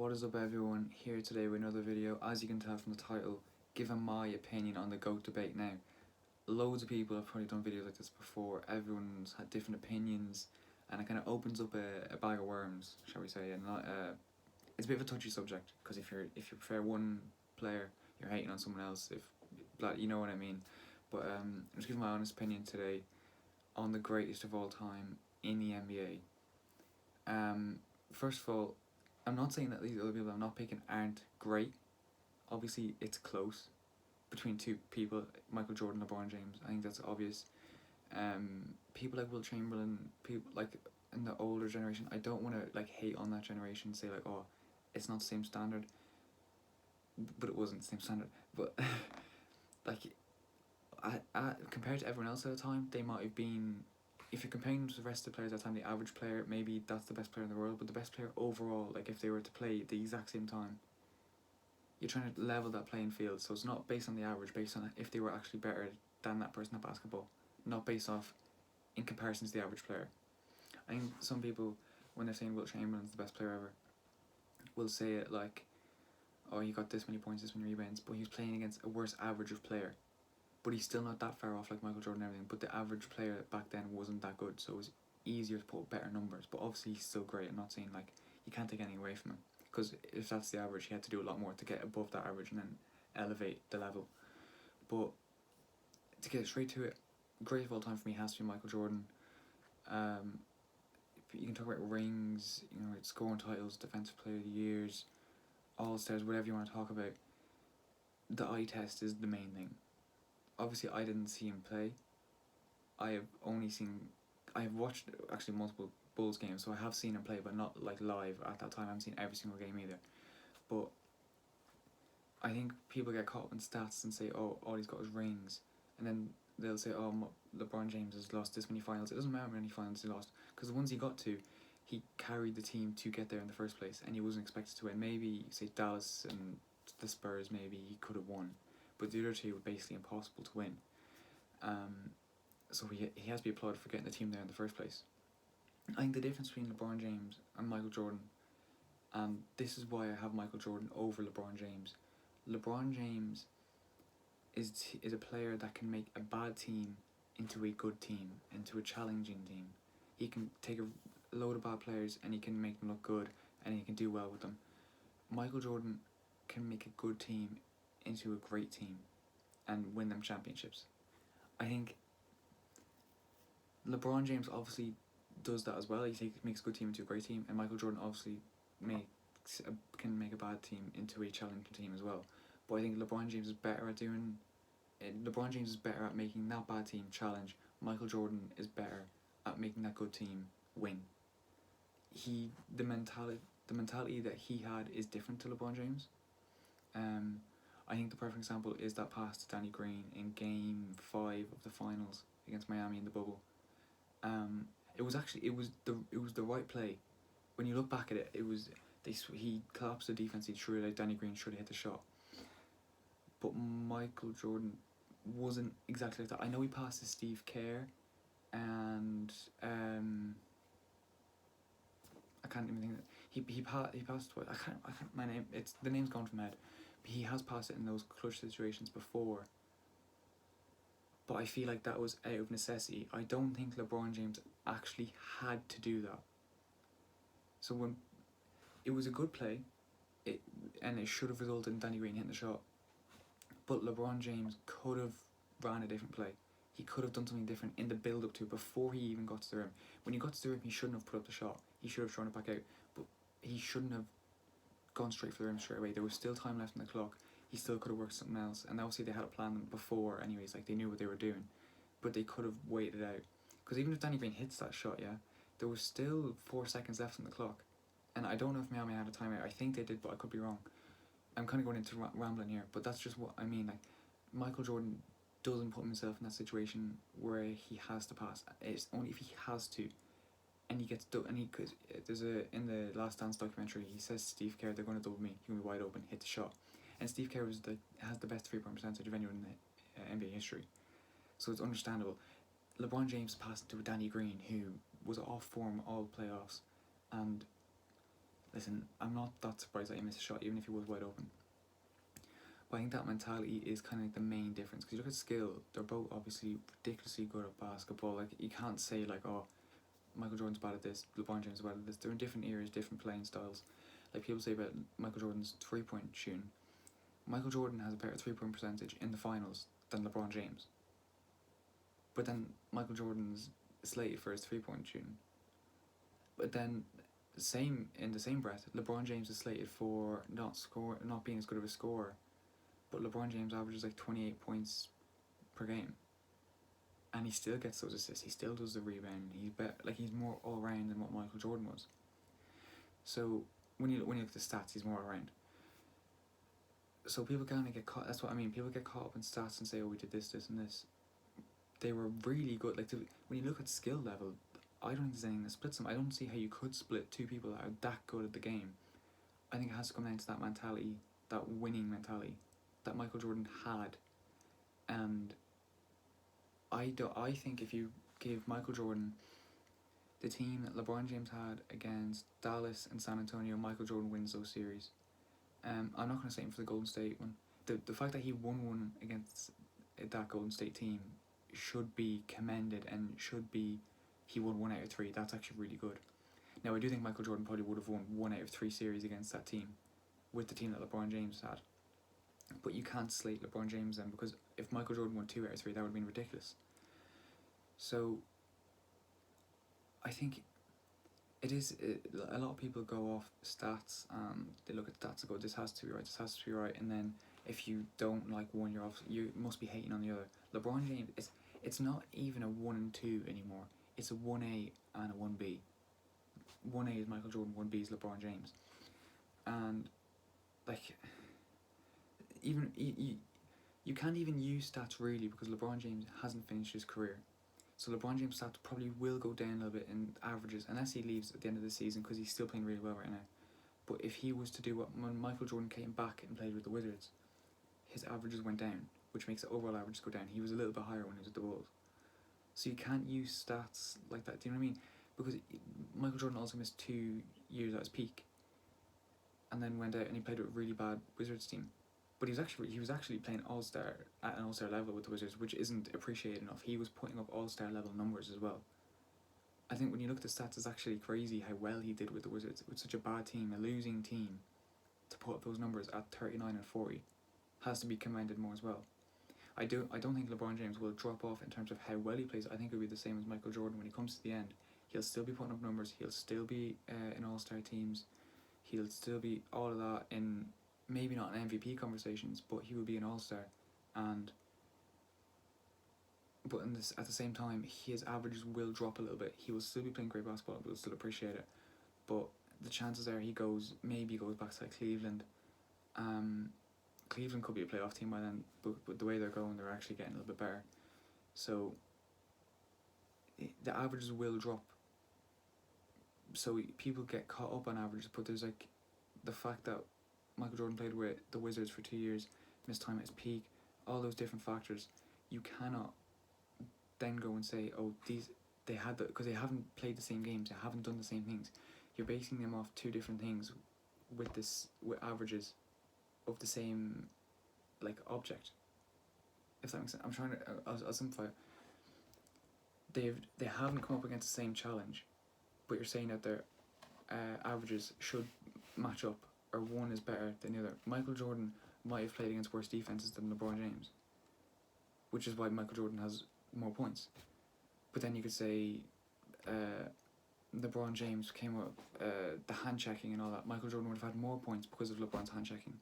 What is up everyone, here today with another video. As you can tell from the title, giving my opinion on the GOAT debate now. Loads of people have probably done videos like this before, everyone's had different opinions, and it kind of opens up a bag of worms, shall we say, and it's a bit of a touchy subject, because if you prefer one player, you're hating on someone else, you know what I mean. But I'm just giving my honest opinion today on the greatest of all time in the NBA. First of all, I'm not saying that these other people I'm not picking aren't great. Obviously, it's close between two people, Michael Jordan, LeBron James. I think that's obvious. People like Will Chamberlain, people like in the older generation. I don't want to hate on that generation and say oh, it's not the same standard. But it wasn't the same standard. But compared to everyone else at the time, they might have been. If you're comparing to the rest of the players at the time, the average player, maybe that's the best player in the world, but the best player overall, if they were to play at the exact same time, you're trying to level that playing field, so it's not based on the average, based on if they were actually better than that person at basketball, not based off in comparison to the average player. I think some people, when they're saying Will Chamberlain's the best player ever, will say it oh, he got this many points, this many rebounds, but he's playing against a worse average of player. But he's still not that far off like Michael Jordan and everything, but the average player back then wasn't that good, so it was easier to put better numbers. But obviously he's still great. I'm not saying you can't take anything away from him, because if that's the average, he had to do a lot more to get above that average and then elevate the level. But to get straight to it, great of all time for me has to be Michael Jordan. You can talk about rings, scoring titles, defensive player of the years, all-stars, whatever you want to talk about. The eye test is the main thing. Obviously, I didn't see him play. I have watched actually multiple Bulls games, so I have seen him play, but not live at that time. I haven't seen every single game either. But I think people get caught up in stats and say, oh, all he's got is rings, and then they'll say, oh, LeBron James has lost this many finals. It doesn't matter how many finals he lost, because the ones he got to, he carried the team to get there in the first place, and he wasn't expected to win. Maybe say Dallas and the Spurs, maybe he could have won, but the other two were basically impossible to win. So he has to be applauded for getting the team there in the first place. I think the difference between LeBron James and Michael Jordan, and this is why I have Michael Jordan over LeBron James. LeBron James is a player that can make a bad team into a good team, into a challenging team. He can take a load of bad players and he can make them look good, and he can do well with them. Michael Jordan can make a good team into a great team and win them championships. I think LeBron James obviously does that as well. He makes a good team into a great team, and Michael Jordan obviously can make a bad team into a challenging team as well. But I think LeBron James is better at making that bad team challenge. Michael Jordan is better at making that good team win. The mentality that he had is different to LeBron James. I think the perfect example is that pass to Danny Green in Game 5 of the finals against Miami in the bubble. It was the right play. When you look back at it, he collapsed the defense. He threw it out. Danny Green should have hit the shot. But Michael Jordan wasn't exactly like that. I know he passed to Steve Kerr, and I can't even think of it. He passed twice. I can't. The name's gone from my head. But he has passed it in those clutch situations before. But I feel like that was out of necessity. I don't think LeBron James actually had to do that. So when it was a good play, it should have resulted in Danny Green hitting the shot. But LeBron James could have ran a different play. He could have done something different in the build-up to before he even got to the rim. When he got to the rim, he shouldn't have put up the shot. He should have thrown it back out. But he shouldn't have gone straight for the rim straight away. There was still time left in the clock. He still could have worked something else. And obviously they had a plan before anyways. They knew what they were doing. But they could have waited out. Because even if Danny Green hits that shot, there was still 4 seconds left in the clock. And I don't know if Miami had a timeout. I think they did, but I could be wrong. I'm kind of going into rambling here, but that's just what I mean. Michael Jordan doesn't put himself in that situation where he has to pass. It's only if he has to, and he gets because in the Last Dance documentary, he says to Steve Kerr, they're going to double me. He'll be wide open, hit the shot, and Steve Kerr has the best 3-point percentage of anyone in the NBA history, so it's understandable. LeBron James passed to Danny Green, who was off form all playoffs, and listen, I'm not that surprised that he missed a shot, even if he was wide open. But I think that mentality is kind of like the main difference. Because you look at skill, they're both obviously ridiculously good at basketball. Like, you can't say, like, oh, Michael Jordan's bad at this, LeBron James is bad at this. They're in different eras, different playing styles. Like, people say about Michael Jordan's 3-point shooting. Michael Jordan has a better 3-point percentage in the finals than LeBron James. But then Michael Jordan's slated for his 3-point shooting. But then, in the same breath, LeBron James is slated for not being as good of a scorer. But LeBron James averages like 28 points per game, and he still gets those assists. He still does the rebound. He's more all round than what Michael Jordan was. So when you look at the stats, he's more all round. So people kind of get caught. That's what I mean. People get caught up in stats and say, "Oh, we did this, this, and this." They were really good. Like, when you look at skill level, I don't think there's anything that splits them. I don't see how you could split two people that are that good at the game. I think it has to come down to that mentality, that winning mentality, that Michael Jordan had. And I think if you give Michael Jordan the team that LeBron James had against Dallas and San Antonio, Michael Jordan wins those series. I'm not going to say him for the Golden State one. The fact that he won one against that Golden State team should be commended, and he won 1 out of 3. That's actually really good. Now, I do think Michael Jordan probably would have won 1 out of 3 series against that team, with the team that LeBron James had. But you can't slate LeBron James then, because if Michael Jordan won 2 out of 3, that would have been ridiculous. So I think a lot of people go off stats, they look at stats and go, this has to be right, this has to be right, and then if you don't like one, you must be hating on the other. LeBron James, it's not even a 1 and 2 anymore. It's a 1A and a 1B. 1A is Michael Jordan, 1B is LeBron James. And like, even you can't even use stats really, because LeBron James hasn't finished his career. So LeBron James' stats probably will go down a little bit in averages, unless he leaves at the end of the season, because he's still playing really well right now. But if he was to do what when Michael Jordan came back and played with the Wizards, his averages went down, which makes the overall average go down. He was a little bit higher when he was at the Bulls. So you can't use stats like that, do you know what I mean? Because Michael Jordan also missed 2 years at his peak, and then went out and he played with a really bad Wizards team. But he was actually playing All-Star at an All-Star level with the Wizards, which isn't appreciated enough. He was putting up All-Star level numbers as well. I think when you look at the stats, it's actually crazy how well he did with the Wizards. With such a bad team, a losing team, to put up those numbers at 39 and 40 has to be commended more as well. I don't think LeBron James will drop off in terms of how well he plays. I think it'll be the same as Michael Jordan when he comes to the end. He'll still be putting up numbers. He'll still be in All-Star teams. He'll still be all of that in maybe not in MVP conversations, but he will be an All-Star. But at the same time, his averages will drop a little bit. He will still be playing great basketball, but we'll still appreciate it. But the chances are he maybe goes back to like Cleveland. Cleveland could be a playoff team by then, but the way they're going, they're actually getting a little bit better. So the averages will drop. So people get caught up on averages, but there's like the fact that Michael Jordan played with the Wizards for 2 years, missed time at his peak, all those different factors. You cannot then go and say, oh, because they haven't played the same games, they haven't done the same things. You're basing them off 2 different things with averages of the same like object. If that makes sense, I'm trying to I'll simplify it. They haven't come up against the same challenge, but you're saying that their averages should match up, or one is better than the other. Michael Jordan might have played against worse defenses than LeBron James, which is why Michael Jordan has more points. But then you could say LeBron James came up the hand checking and all that. Michael Jordan would have had more points because of LeBron's hand checking.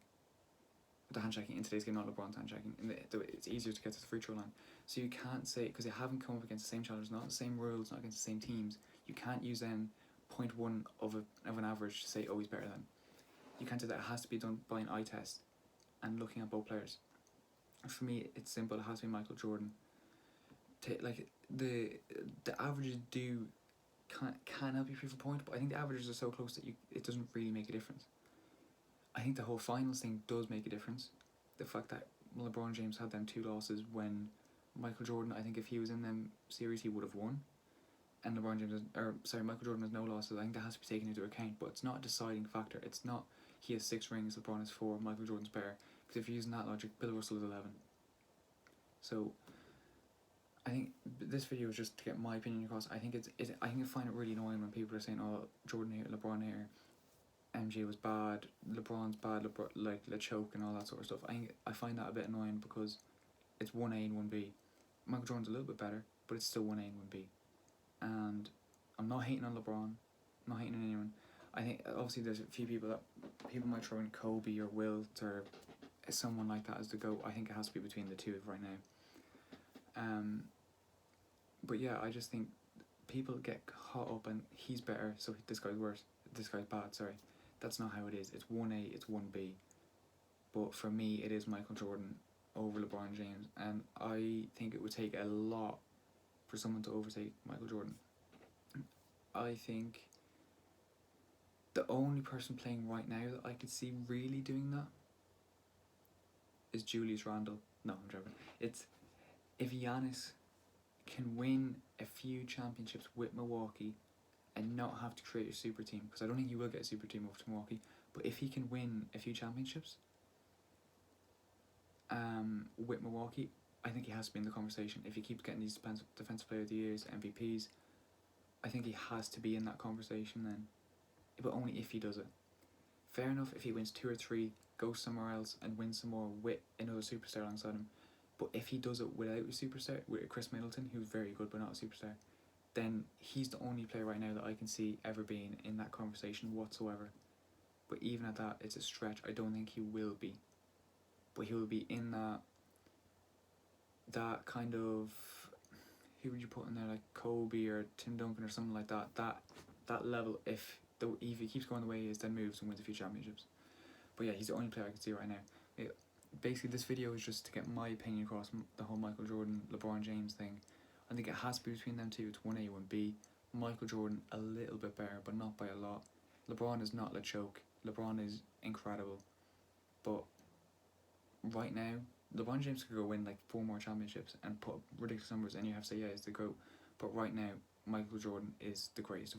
The hand checking in today's game, not LeBron's hand checking. It's easier to get to the free throw line. So you can't say, because they haven't come up against the same challenges, not the same rules, not against the same teams. You can't use then 0.1 of an average to say, oh, he's better than. You can't do that. It has to be done by an eye test and looking at both players. For me, it's simple. It has to be Michael Jordan. Like the averages can help you prove a point, but I think the averages are so close that it doesn't really make a difference. I think the whole finals thing does make a difference. The fact that LeBron James had them 2 losses when Michael Jordan, I think if he was in them series, he would have won. and LeBron James Michael Jordan has no losses. I think that has to be taken into account, but it's not a deciding factor. It's not he has 6 rings, LeBron has 4, Michael Jordan's better. Because if you're using that logic, Bill Russell is 11. So I think this video is just to get my opinion across. I think I find it really annoying when people are saying, "Oh, Jordan here, LeBron here, MJ was bad, LeBron's bad, like LeChoke and all that sort of stuff." I find that a bit annoying because it's 1A and 1B. Michael Jordan's a little bit better, but it's still 1A and 1B. And I'm not hating on LeBron, I'm not hating on anyone. I think obviously there's a few people might throw in Kobe or Wilt or someone like that as the GOAT. I think it has to be between the two right now. But yeah, I just think people get caught up and he's better, so this guy's worse, this guy's bad, sorry. That's not how it is. It's 1A, it's 1B. But for me, it is Michael Jordan over LeBron James, and I think it would take a lot for someone to overtake Michael Jordan. I think the only person playing right now that I could see really doing that is Julius Randle. No, I'm joking. It's if Giannis can win a few championships with Milwaukee and not have to create a super team, because I don't think he will get a super team over to Milwaukee, but if he can win a few championships with Milwaukee, I think he has to be in the conversation. If he keeps getting these defensive player of the years, MVPs, I think he has to be in that conversation then, but only if he does it. Fair enough if he wins 2 or 3, goes somewhere else and wins some more with another superstar alongside him. But if he does it without a superstar, with Chris Middleton, who's very good but not a superstar, then he's the only player right now that I can see ever being in that conversation whatsoever. But even at that, it's a stretch. I don't think he will be. But he will be in that kind of, who would you put in there, like Kobe or Tim Duncan or something like that. That level, if he keeps going the way he is, then moves and wins a few championships. But yeah, he's the only player I can see right now. Basically, this video is just to get my opinion across the whole Michael Jordan, LeBron James thing. I think it has to be between them two. It's 1A, 1B. Michael Jordan a little bit better, but not by a lot. LeBron is not LeChoke. LeBron is incredible. But right now, LeBron James could go win like 4 more championships and put up ridiculous numbers, and you have to say, yeah, he's the GOAT. But right now, Michael Jordan is the greatest of all.